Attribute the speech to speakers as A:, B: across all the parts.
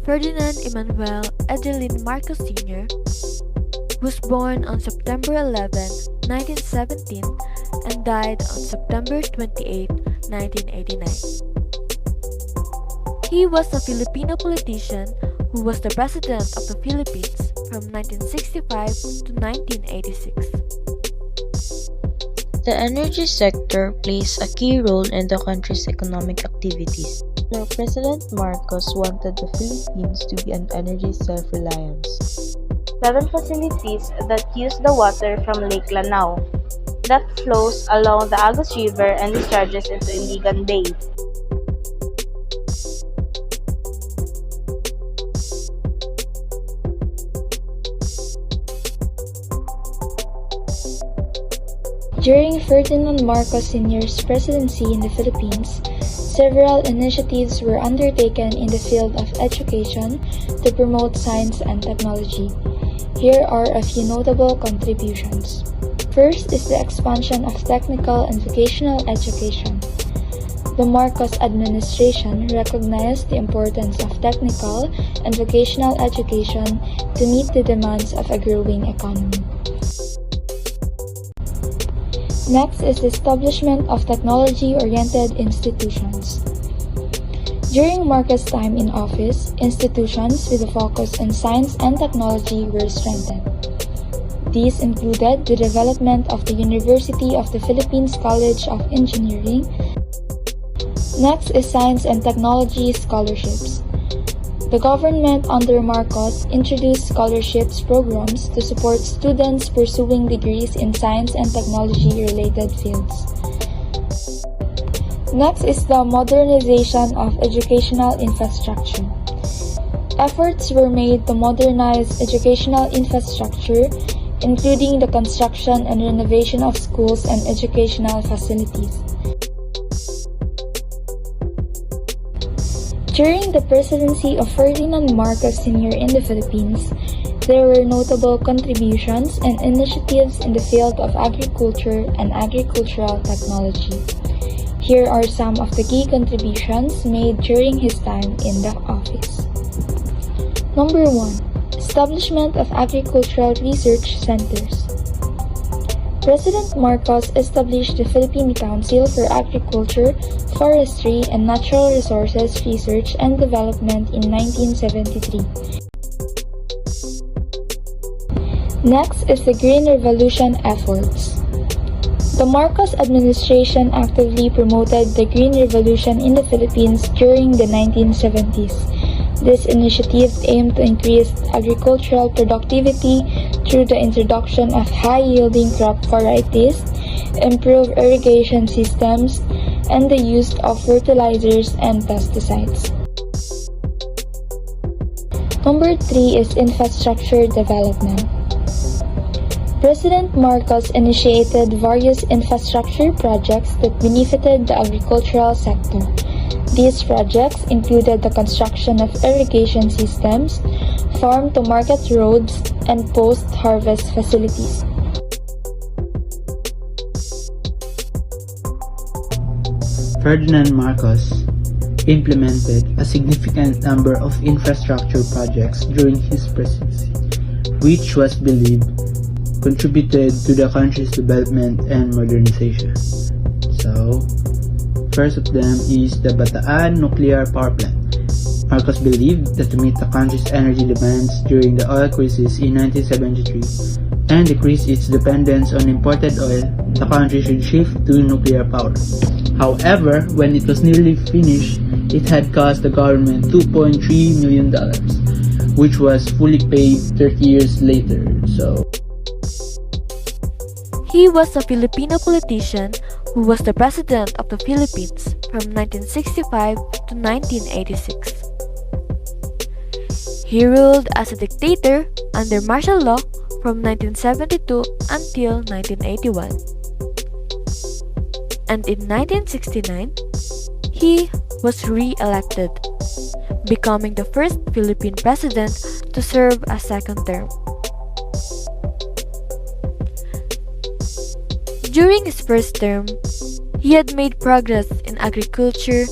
A: Ferdinand Emmanuel Edelin Marcos Sr. was born on September 11, 1917 and died on September 28, 1989. He was a Filipino politician who was the President of the Philippines from 1965 to 1986.
B: The energy sector plays a key role in the country's economic activities. President Marcos wanted the Philippines to be an energy self-reliance.
C: 7 facilities that use the water from Lake Lanao that flows along the Agus River and discharges into Iligan Bay.
D: During Ferdinand Marcos Sr.'s presidency in the Philippines, several initiatives were undertaken in the field of education to promote science and technology. Here are a few notable contributions. First is the expansion of technical and vocational education. The Marcos administration recognized the importance of technical and vocational education to meet the demands of a growing economy. Next is the establishment of technology-oriented institutions. During Marcos' time in office, institutions with a focus on science and technology were strengthened. These included the development of the University of the Philippines College of Engineering. Next is science and technology scholarships. The government under Marcos introduced scholarships programs to support students pursuing degrees in science and technology-related fields. Next is the modernization of educational infrastructure. Efforts were made to modernize educational infrastructure, including the construction and renovation of schools and educational facilities. During the presidency of Ferdinand Marcos Sr. in the Philippines, there were notable contributions and initiatives in the field of agriculture and agricultural technology. Here are some of the key contributions made during his time in the office. Number 1. Establishment of agricultural research centers. President Marcos established the Philippine Council for Agriculture, Forestry, and Natural Resources Research and Development in 1973. Next is the Green Revolution efforts. The Marcos administration actively promoted the Green Revolution in the Philippines during the 1970s. This initiative aimed to increase agricultural productivity through the introduction of high-yielding crop varieties, improve irrigation systems, and the use of fertilizers and pesticides. Number 3 is infrastructure development. President Marcos initiated various infrastructure projects that benefited the agricultural sector. These projects included the construction of irrigation systems, farm-to-market roads, and post-harvest facilities.
E: Ferdinand Marcos implemented a significant number of infrastructure projects during his presidency, which was believed contributed to the country's development and modernization. So, first of them is the Bataan Nuclear Power Plant. Marcos believed that to meet the country's energy demands during the oil crisis in 1973 and decrease its dependence on imported oil, the country should shift to nuclear power. However, when it was nearly finished, it had cost the government $2.3 million, which was fully paid 30 years later.
A: He was a Filipino politician who was the President of the Philippines from 1965 to 1986. He ruled as a dictator under martial law from 1972 until 1981. And in 1969, he was re-elected, becoming the first Philippine president to serve a second term. During his first term, he had made progress in agriculture,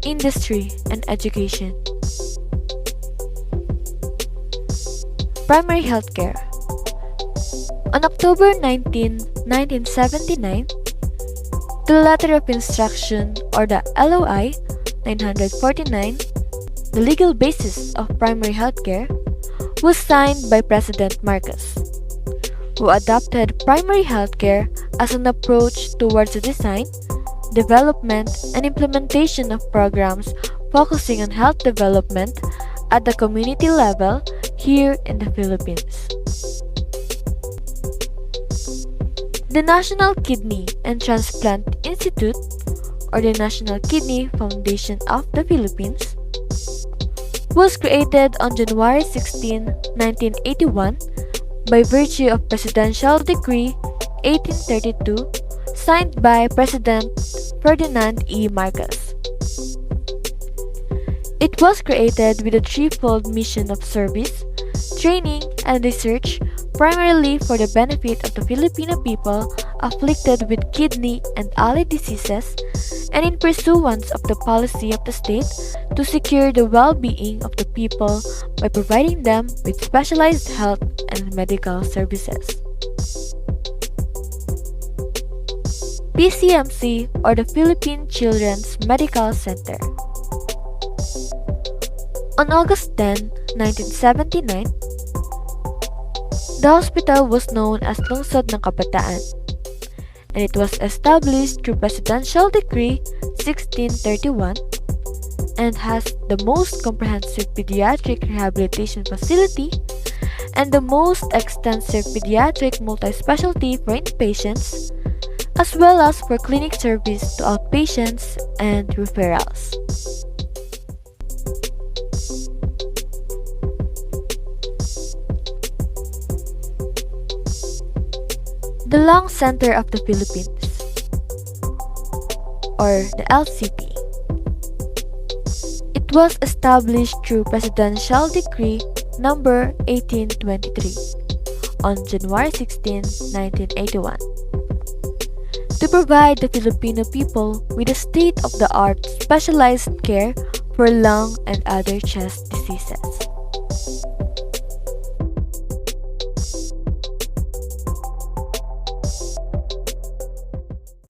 A: industry, and education. primary health care. On October 19, 1979, the Letter of Instruction or the LOI 949, the legal basis of primary health care, was signed by President Marcos, who adopted primary health care as an approach towards the design, development, and implementation of programs focusing on health development at the community level here in the Philippines. The National Kidney and Transplant Institute, or the National Kidney Foundation of the Philippines, was created on January 16, 1981 by virtue of Presidential Decree 1832 signed by President Ferdinand E. Marcos. It was created with a threefold mission of service, training, and research primarily for the benefit of the Filipino people afflicted with kidney and allied diseases and in pursuance of the policy of the state to secure the well-being of the people by providing them with specialized health and medical services. PCMC, or the Philippine Children's Medical Center. On August 10, 1979, the hospital was known as Lungsod ng Kabataan, and it was established through Presidential Decree 1631 and has the most comprehensive pediatric rehabilitation facility and the most extensive pediatric multi-specialty for inpatients, as well as for clinic service to outpatients and referrals. The Lung Center of the Philippines, or the LCP. It was established through Presidential Decree number 1823 on January 16, 1981, to provide the Filipino people with a state-of-the-art specialized care for lung and other chest diseases.